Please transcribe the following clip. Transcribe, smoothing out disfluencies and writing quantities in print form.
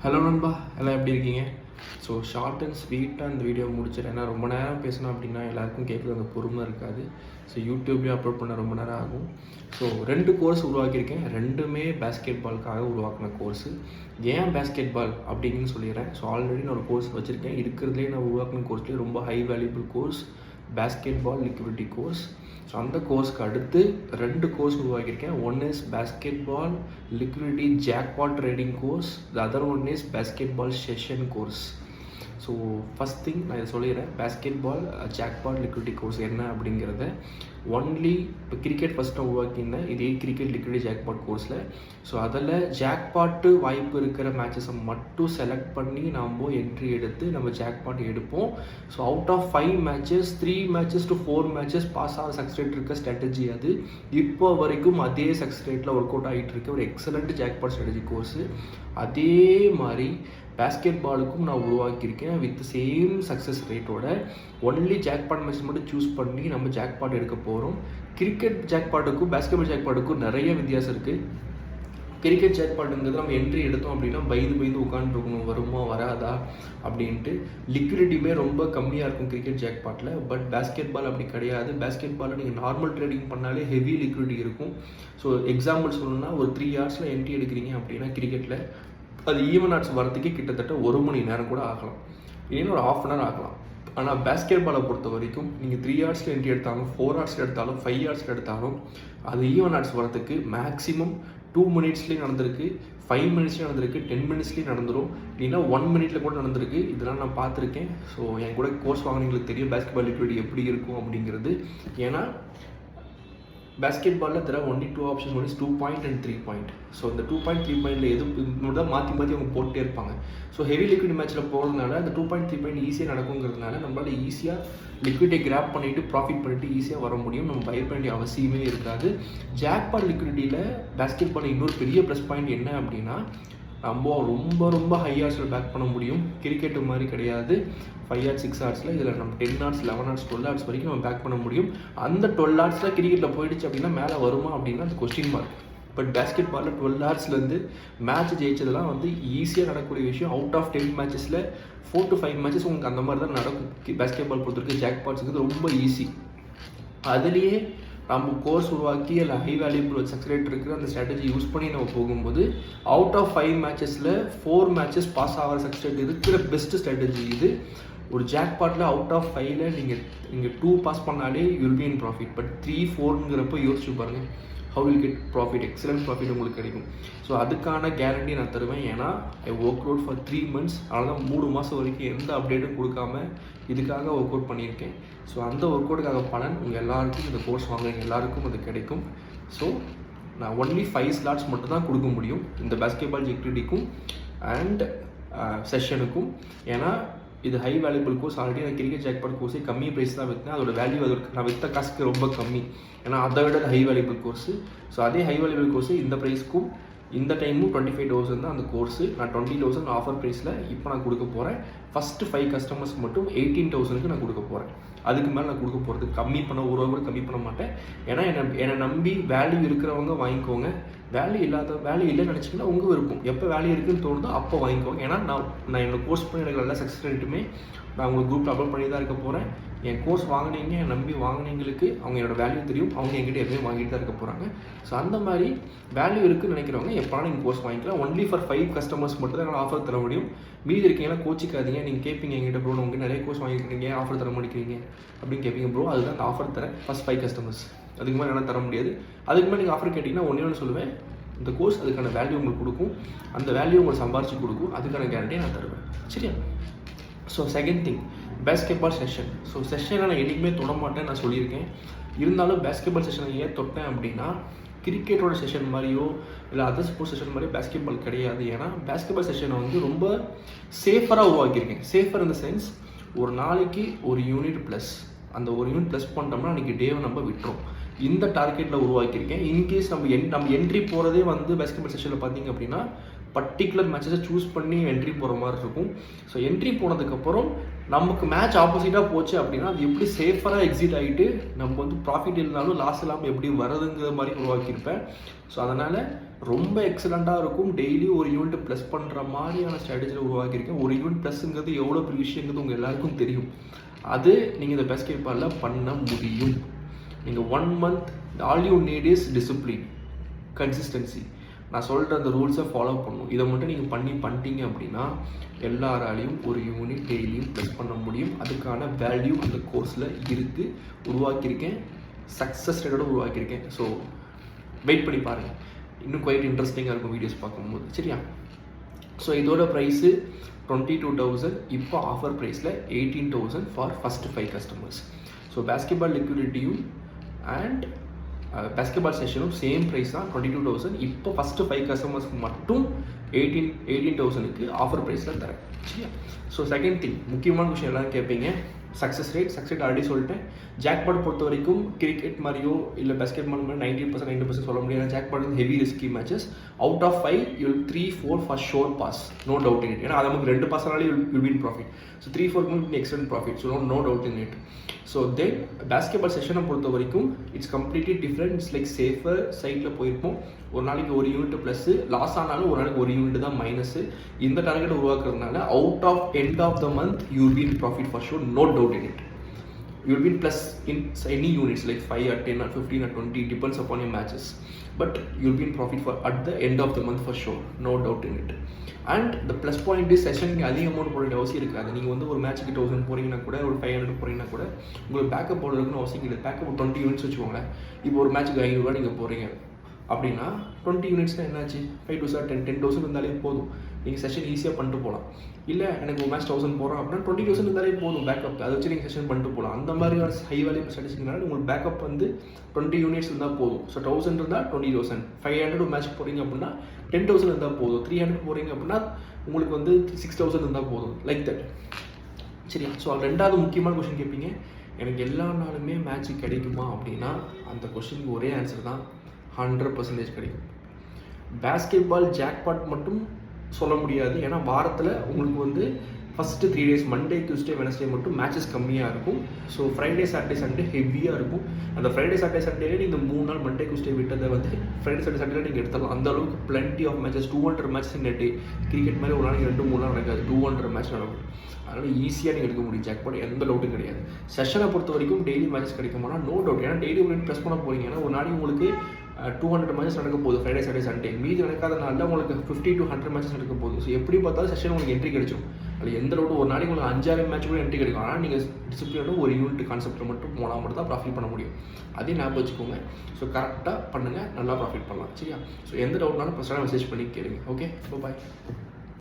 Hello நண்பா, எல்லாம் எப்படி இருக்கீங்க? ஸோ ஷார்ட் அண்ட் ஸ்வீட்டாக இந்த வீடியோ முடிச்சிடறேன். ஏன்னா ரொம்ப நேரம் பேசணும் அப்படின்னா எல்லாருக்கும் கேட்குறது அந்த பொறுமை இருக்காது. ஸோ யூடியூப்லேயும் அப்லோட் பண்ண ரொம்ப நேரம் ஆகும். ஸோ 2 கோர்ஸ் உருவாக்கியிருக்கேன். 2மே பேஸ்கெட் பாலுக்காக உருவாக்கின கோர்ஸு. ஏன் பேஸ்கெட் பால் அப்படின்னு சொல்லிடுறேன். ஸோ ஆல்ரெடி நான் ஒரு கோர்ஸ் வச்சுருக்கேன். இருக்கிறதுலே நான் உருவாக்கின கோர்ஸ்லேயே ரொம்ப high valuable course basketball liquidity course. So அந்த கோர்ஸ்க்கு அடுத்து 2 கோர்ஸ் உருவாக்கியிருக்கேன். One is basketball liquidity jackpot trading course. The other one is basketball session course. So first thing நான் இதை சொல்லிடுறேன். Basketball jackpot liquidity course என்ன அப்படிங்கிறத only இப்போ கிரிக்கெட் ஃபஸ்ட்டு நான் உருவாக்கியிருந்தேன் இதே கிரிக்கெட் லிக்விடிட்டி ஜாக்பாட் கோர்ஸில். ஸோ அதில் ஜாக்பாட்டு வாய்ப்பு இருக்கிற மேட்சஸை மட்டும் செலக்ட் பண்ணி நம்ம என்ட்ரி எடுத்து நம்ம ஜாக்பாட் எடுப்போம். So out of 5 matches 3 matches to 4 matches pass ஆகிற சக்ஸஸ் ரேட் இருக்க ஸ்ட்ராட்டஜி அது. இப்போ வரைக்கும் அதே சக்ஸஸ் ரேட்டில் ஒர்க் அவுட் ஆகிட்டு இருக்க ஒரு எக்ஸலண்ட் ஜாக்பாட் ஸ்ட்ராட்டஜி கோர்ஸு. அதே மாதிரி பேஸ்கெட் பாலுக்கும் நான் உருவாக்கியிருக்கேன் வித் சேம் சக்ஸஸ் ரேட்டோட. ஒன்லி ஜாக்பாட் மேட்ச் மட்டும் சூஸ் பண்ணி நம்ம ஜாக்பாட் எடுக்க போகிறோம். கிரிக்கெட் ஜாக்பாட்டுக்கும் பேஸ்கெட் பால் ஜாக்பாட்டுக்கும் நிறைய வித்தியாசம் இருக்குது. கிரிக்கெட் ஜாக்பாட்டுங்கிறது நம்ம என்ட்ரி எடுத்தோம் அப்படின்னா பயந்து உட்காந்துருக்கணும், வருமா வராதா அப்படின்ட்டு. லிக்விடிட்டியுமே ரொம்ப கம்மியாக இருக்கும் கிரிக்கெட் ஜாக்பாட்டில். பட் பேஸ்கெட் பால் அப்படி கிடையாது. பேஸ்கெட் பாலில் நீங்கள் நார்மல் ட்ரேடிங் பண்ணாலே ஹெவி லிக்விடிட்டி இருக்கும். ஸோ எக்ஸாம்பிள் சொல்லணும்னா ஒரு 3 ஹவர்ஸில் என்ட்ரி எடுக்கிறீங்க அப்படின்னா கிரிக்கெட்டில் அது ஈவன் ஆட்ஸ் வரத்துக்கே கிட்டத்தட்ட 1 மணி நேரம் கூட ஆகலாம், இல்லைன்னா ஒரு 1/2 hour ஆகலாம். ஆனால் பேஸ்கெட் பாலை பொறுத்த வரைக்கும் நீங்கள் 3 ஹவர்ஸில் என்ட்ரி எடுத்தாலும் 4 ஹவர்ஸில் எடுத்தாலும் 5 ஹவர்ஸில் எடுத்தாலும் அது ஈவன் ஆட்ஸ் வரத்துக்கு மேக்ஸிமம் 2 மினிட்ஸ்லேயும் நடந்திருக்கு, 5 மினிட்ஸ்லேயும் நடந்திருக்கு, 10 மினிட்ஸ்லேயும் நடந்துடும், இல்லைன்னா 1 மினிட்ல கூட நடந்திருக்கு. இதெல்லாம் நான் பார்த்துருக்கேன். ஸோ என் கூட கோர்ஸ் வாங்கினீங்களுக்கு தெரியும் பேஸ்கெட் பால் லிக்விடிட்டி எப்படி இருக்கும் அப்படிங்கிறது. ஏன்னா பேஸ்கெட் பாலில் தர only 2 options, one is 2 point and 3 point. So இந்த 2 point 3 pointல எது தான் மாற்றி அவங்க போட்டே இருப்பாங்க. ஸோ ஹெவி லிக்விட் மேட்ச்சில் போகிறதுனால அந்த 2 point 3 point ஈஸியாக நடக்குங்கிறதுனால நம்மளால் ஈஸியாக லிக்விடிட்டி கிராப் பண்ணிவிட்டு ப்ராஃபிட் பண்ணிவிட்டு ஈஸியாக வர முடியும். நம்ம பை பண்ண வேண்டிய அவசியமே இருக்காது. ஜாக்பாட் லிக்விடிட்டியில் பேஸ்கெட் பாலில் இன்னொரு பெரிய ப்ளஸ் பாயிண்ட் என்ன அப்படின்னா நம்ம ரொம்ப ஹை ஹார்ஸில் பேக் பண்ண முடியும். கிரிக்கெட்டு மாதிரி கிடையாது 5 hours 6 hours. இதில் நம்ம 10 hours 11 hours 12 hours வரைக்கும் நம்ம பேக் பண்ண முடியும். அந்த 12 hours கிரிக்கெட்டில் போயிடுச்சு அப்படின்னா மேலே வருமா அப்படின்னா அது கொஸ்டின் மார்க். பட் பேஸ்கெட் பாலில் 12 hours மேட்ச் ஜெயிச்சதெல்லாம் ஈஸியாக நடக்கக்கூடிய விஷயம். அவுட் ஆஃப் 10 மேட்சஸில் 4 to 5 மேட்சஸ் உங்களுக்கு அந்த மாதிரி தான் நடக்கும். பேஸ்கெட் பால் பொறுத்தவரைக்கும் ஜாக்பாட்ஸுக்கு ரொம்ப ஈஸி. அதுலேயே நம்ம கோர்ஸ் உருவாக்கி இல்லை ஹை வேல்யூபிள் சக்ஸஸ் ரேட் இருக்கிற அந்த ஸ்ட்ராட்டஜி யூஸ் பண்ணி நம்ம போகும்போது அவுட் ஆஃப் 5 மேட்சஸில் 4 மேட்சஸ் பாஸ் ஆகிற சக்ஸஸ் ரேட் இருக்கிற பெஸ்ட் ஸ்ட்ராட்டஜி இது. ஒரு ஜாக்பாட்டில் அவுட் ஆஃப் 5ல் நீங்கள் 2 பாஸ் பண்ணாலே யூரோப்பியன் ப்ராஃபிட். பட் 3 4ங்கிறப்ப யோசிச்சு பாருங்கள், how will get profit, excellent profit உங்களுக்கு கிடைக்கும். ஸோ அதுக்கான கேரண்டி நான் தருவேன். ஏன்னா I work out for 3 months. அதனால தான் 3 மாதம் வரைக்கும் எந்த அப்டேட்டும் கொடுக்காம இதுக்காக ஒர்க் அவுட் பண்ணியிருக்கேன். ஸோ அந்த ஒர்க் அவுட்டுக்காக பலன் உங்கள் எல்லாருக்கும் இந்த கோர்ஸ் வாங்குறீங்க எல்லாருக்கும் அது கிடைக்கும். ஸோ நான் ஒன்லி 5 slots மட்டும் தான் கொடுக்க முடியும் இந்த பேஸ்கெட் பால் லிக்விடிட்டிக்கும் அண்ட் செஷனுக்கும். ஏன்னா இது ஹை வேல்யூபிள் கோர்ஸ். ஆல்ரெடி நான் கிரிக்கெட் ஜாக்பாட் கோர்ஸே கம்மி ப்ரைஸ் தான் விற்றேன். அதோட வேல்யூ நான் விற்ற காசுக்கு ரொம்ப கம்மி. ஏன்னா அதை விட ஹை வேல்யூபிள் கோர்ஸு. ஸோ அதே ஹை வேல்யூபிள் கோர்ஸு இந்த ப்ரைஸ்க்கும் இந்த டைமும் 25,000 தான் அந்த கோர்ஸு. நான் 20,000 ஆஃபர் ப்ரைஸில் இப்போ நான் கொடுக்க போகிறேன். ஃபஸ்ட்டு 5 customers மட்டும் 18,000க்கு நான் கொடுக்க போகிறேன். அதுக்கு மேலே நான் கொடுக்க போகிறது கம்மி பண்ண ஒரு ரூபா கூட கம்மி பண்ண மாட்டேன். ஏன்னா என்னை நம்பி வேல்யூ இருக்கிறவங்க வாங்கிக்கோங்க. வேல்யூ இல்லைன்னு நினச்சிங்கன்னா உங்கள் விருப்பம். எப்போ வேல்யூ இருக்குன்னு தோணுதோ அப்போ வாங்கிக்கோங்க. ஏன்னா நான் என்னோட கோர்ஸ் பண்ணி எனக்கு நல்லா சக்ஸஸ் ரேட்டுமே நான் உங்களுக்கு குரூப்பில் அப்லோட் பண்ணி தான் இருக்க போகிறேன். என் கோர்ஸ் வாங்கினீங்க, என் நம்பி வாங்கினீங்களுக்கு அவங்க என்னோடய வேல்யூ தெரியும். அவங்க என்கிட்ட எப்பயும் வாங்கிட்டு தான் இருக்க போகிறாங்க. ஸோ அந்த மாதிரி வேல்யூ இருக்குன்னு நினைக்கிறவங்க எப்போனா நீங்கள் கோர்ஸ் வாங்கிக்கலாம். ஒன்லி ஃபார் 5 customers மட்டும் தான் என்னால் ஆஃபர் தர முடியும். மீதி இருக்கீங்கன்னா கோச்சிக்காதீங்க. நீங்கள் கேட்பீங்க எங்கிட்ட ப்ரோ உங்களுக்கு நிறைய கோர்ஸ் வாங்கிக்கிறீங்க ஆஃபர் தர முடிக்கிறீங்க அப்படின்னு கேட்பீங்க. ப்ரோ அதுதான் அந்த ஆஃபர் தரேன் ஃபஸ்ட் 5 customers. அதுக்கு மேலே என்னால் தர முடியாது. அதுக்கு மேலே நீங்கள் ஆஃபர் கேட்டிங்கன்னா ஒன்று சொல்லுவேன், இந்த கோர்ஸ் அதுக்கான வேல்யூ உங்களுக்கு கொடுக்கும், அந்த வேல்யூ உங்களுக்கு சம்பாரிச்சு கொடுக்கும், அதுக்கான கேரண்டியை நான் தருவேன். சரியா? So second thing basketball session. So செஷனை நான் என்றைக்குமே தொட மாட்டேன் நான் சொல்லியிருக்கேன். இருந்தாலும் பேஸ்கெட் பால் செஷனை ஏன் தொட்டேன் அப்படின்னா கிரிக்கெட்டோட செஷன் மாதிரியோ இல்லை அதர் ஸ்போர்ட்ஸ் செஷன் மாதிரியோ பேஸ்கெட் பால் கிடையாது. ஏன்னா பேஸ்கெட் பால் செஷனை ரொம்ப சேஃபராக உருவாக்கியிருக்கேன். சேஃபர் இந்த சென்ஸ் ஒரு நாளைக்கு ஒரு யூனிட் ப்ளஸ், அந்த ஒரு யூனிட் ப்ளஸ் பண்ணிட்டோம்னா அன்றைக்கி டேவை நம்ம விட்டுரும். இந்த டார்கெட்டில் உருவாக்கியிருக்கேன். இன்கேஸ் நம்ம என்ட்ரி போகிறதே பேஸ்கெட் பால் செஷனில் பார்த்தீங்க அப்படின்னா பர்டிகுலர் மேட்சஸை சூஸ் பண்ணி என்ட்ரி போகிற மாதிரி இருக்கும். ஸோ என்ட்ரி போனதுக்கப்புறம் நமக்கு மேட்ச் ஆப்போசிட்டாக போச்சு அப்படின்னா அது எப்படி சேஃபராக எக்ஸிட் ஆகிட்டு நம்ம ப்ராஃபிட் இருந்தாலும் லாஸ் இல்லாமல் எப்படி வரதுங்கிற மாதிரி உருவாக்கியிருப்பேன். ஸோ அதனால் ரொம்ப எக்ஸலண்ட்டாக இருக்கும். டெய்லி ஒரு யூனிட் ப்ளஸ் பண்ணுற மாதிரியான ஸ்ட்ராட்டஜியில் உருவாக்கியிருக்கேன். ஒரு யூனிட் ப்ளஸ்ங்கிறது எவ்வளோ பெரிய விஷயங்கிறது உங்கள் எல்லாருக்கும் தெரியும். அது நீங்கள் இந்த பேஸ்கெட் பாலில் பண்ண முடியும். நீங்கள் 1 month all you need is discipline, consistency. நான் சொல்கிற அந்த ரூல்ஸை ஃபாலோ பண்ணணும். இதை மட்டும் நீங்கள் பண்ணிட்டீங்க அப்படின்னா எல்லாராலையும் ஒரு யூனிட் டெய்லியும் ப்ளஸ் பண்ண முடியும். அதுக்கான வேல்யூ அந்த கோர்ஸில் இருக்குது, உருவாக்கியிருக்கேன், சக்ஸஸ் ரேட்டோட உருவாக்கியிருக்கேன். ஸோ வெயிட் பண்ணி பாருங்கள், இன்னும் குவைட் இன்ட்ரெஸ்டிங்காக இருக்கும் வீடியோஸ் பார்க்கும்போது. சரியா? ஸோ இதோட ப்ரைஸு 22,000. இப்போ ஆஃபர் ப்ரைஸில் 18,000 for first 5 customers. So basketball லிக்விடிட்டியும் அண்ட் பேஸ்கெட்பால் செஷனும் சேம் ப்ரைஸ் தான், 22,000. இப்போ ஃபஸ்ட்டு 5 customers மட்டும் 18,000க்கு ஆஃபர் ப்ரைஸில் தரேன். சரியா? ஸோ செகண்ட் திங், முக்கியமான விஷயம் எல்லோரும் கேட்பீங்க, சக்ஸஸ் ரேட் ஆல்ரெடி சொல்லிட்டேன். ஜாக்பாட் பொறுத்த வரைக்கும் கிரிக்கெட் மாதிரியோ இல்லை பேஸ்கெட் பால் மாதிரி 90% சொல்ல முடியாது. ஜாக்பாட் வந்து heavy risky matches. Out of 5 you'll 3-4 first sure pass, no doubt in it. ஏன்னா அது நமக்கு 2 பாஸ்னாலே you'll win profit. So 3-4 extent profit. So no doubt in it. So then basketball செஷனை பொறுத்த வரைக்கும் it's completely different. It's like safer சைடில் போயிருப்போம். ஒரு நாளைக்கு ஒரு யூனிட் ப்ளஸ், லாஸ் ஆனாலும் ஒரு நாளைக்கு ஒரு யூனிட் தான் மைனஸ். இந்த டார்கெட் உருவாக்குறதுனால out of end of the month you will win profit for sure, no doubt in it. You will win plus in any units like 5 or 10 or 15 or 20, depends upon your matches. But you will be in profit for at the end of the month for sure, no doubt in it. And the plus point is session அதிக amount போட வேண்டிய அவசியம் இருக்காது. நீங்கள் வந்து ஒரு மேட்ச்சுக்கு 1000 போகிறீங்கன்னா கூட, ஒரு 500 போகிறீங்கன்னா கூட உங்களுக்கு பேக்கப் போட இருக்குன்னு அவசியம் இல்லை. பேக்கப் 20 யூனிட்ஸ் வச்சுக்கோங்களேன். இப்போ ஒரு மேட்ச்சுக்கு 500 ரூபா நீங்கள் போகிறீங்க அப்படின்னா 20 யூனிட்ஸ்னால் என்னாச்சு? 5 to 7 10,000 இருந்தாலே போதும். நீங்கள் செஷன் ஈஸியாக பண்ணிட்டு போகலாம். இல்லை எனக்கு ஒரு மேட்ச் 1000 போகிறோம் அப்படின்னா 20,000 இருந்தாலே போதும் பேக்கப். அதை வச்சு நீங்கள் செஷன் பண்ணிட்டு போகலாம். அந்த மாதிரியான ஹை வேல்யூ ஸ்டாட்டிஸ்டிக்னால உங்களுக்கு பேக்கப் வந்து 20 யூனிட்ஸ் இருந்தால் போதும். ஸோ 1000 இருந்தால் 20,000, 500 மேட்ச் போகிறீங்க அப்படின்னா 10,000 இருந்தால் போதும், 300 போகிறீங்க அப்படின்னா உங்களுக்கு வந்து 6,000 இருந்தால் போதும், லைக் தட். சரியா? ஸோ ரெண்டாவது முக்கியமான கொஸ்டின் கேட்பீங்க, எனக்கு எல்லா நாளுமே மேட்ச் கிடைக்குமா அப்படின்னா அந்த கொஸ்டினுக்கு ஒரே ஆன்சர் தான், 100% கிடைக்கும். பேஸ்கெட் பால் ஜாக்பாட் மட்டும் சொல்ல முடியாது. ஏன்னா வாரத்தில் உங்களுக்கு வந்து first 3 days Monday Tuesday Wednesday மட்டும் மேட்சஸ் கம்மியாக இருக்கும். ஸோ ஃப்ரைடே சாட்டர்டே சண்டே ஹெவியாக இருக்கும். அந்த ஃப்ரைடே சாட்டர்டே சண்டேலே நீங்கள் 3 நாள் மண்டே டியூஸ்டே விட்டதை வந்து ஃப்ரைடே சாட்டர்டே சண்டே நீங்கள் எடுத்துடலாம். அந்த அளவுக்கு plenty of matches, 200 matches in day. Cricket மாதிரி ஒரு நாளைக்கு 2-3 நாள் நடக்காது, 200 மேட்ச் நடக்கும். அதனால் ஈஸியாக நீங்கள் எடுக்க முடியும் ஜாக்பாட், எந்த டவுட்டும் கிடையாது. செஷனை பொறுத்த வரைக்கும் டெய்லி மேட்சஸ் கிடைக்குமானா நோ டவுட். ஏன்னா டெய்லி ஒரு ப்ரெஸ் பண்ண போகிறீங்க. ஏன்னா ஒரு நாளைக்கு உங்களுக்கு 200 மேட்சஸ் நடக்க போகுது ஃப்ரைடே சாட்டர்டே சண்டே. மீதி நடக்காத நாளில் உங்களுக்கு 50 to 100 மேட்சஸ் நடக்க போகுது. ஸோ எப்படி பார்த்தாலும் செஷன் உங்களுக்கு என்ட்ரி கிடைக்கும். அது எந்த டவுட்டும், ஒரு நாளைக்கு உங்களுக்கு 5-6 மேட்ச் கூட என்ட்ரி கிடைக்கும். ஆனால் நீங்கள் டிசிப்ளினோட ஒரு யூனிட் கான்செப்ட்டில் மட்டும் போனால் மட்டும் தான் ப்ராஃபிட் பண்ண முடியும். அதே ஞாபகம் வச்சுக்கோங்க. ஸோ கரெக்டாக பண்ணுங்கள், நல்லா ப்ராஃபிட் பண்ணலாம். சரியா? ஸோ எந்த டவுட்னாலும் ஃபஸ்ட்டாக மெசேஜ் பண்ணி கேளுங்க. ஓகே, பாய்.